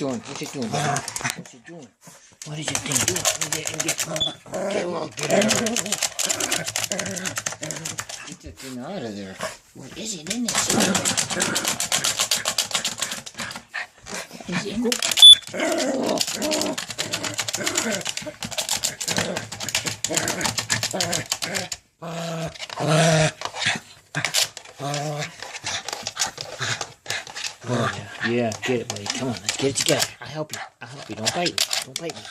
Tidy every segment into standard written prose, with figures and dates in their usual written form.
doing? What's it doing, buddy? What's it doing? What is your thing doing? Get that thing out of there. What is it in this? Is it in there? Yeah, get it, buddy. Come on, let's get it together. I'll help you. I'll help you. Don't bite me. Don't bite me.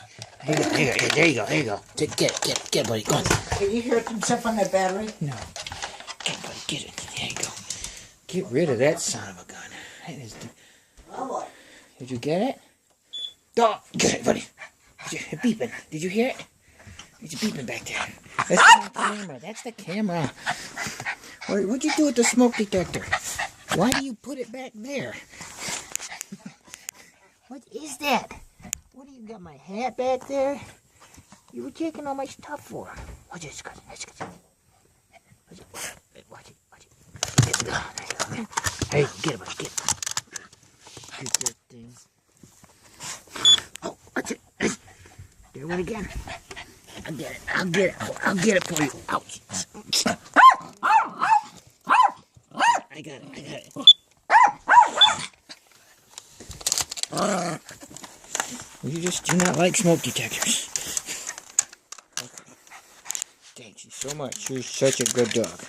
There you go. There you go. Get it, buddy. Go on. Can you hear it himself on that battery? No. Get it, buddy. Get it. There you go. Get rid of that son of a gun. That is Did you get it? Oh, get it, buddy. It's beeping. Did you hear it? It's beeping back there. That's the camera. That's the camera. What'd you do with the smoke detector? Why do you put it back there? What is that? What do you got my hat back there? You were taking all my stuff for. Watch it. Watch it. Hey, get it, buddy. Get it. Get that thing. Oh, watch it. There it went again. I'll get it for you. Ouch. I got it. You just do not like smoke detectors. Okay. Thank you so much. You're such a good dog.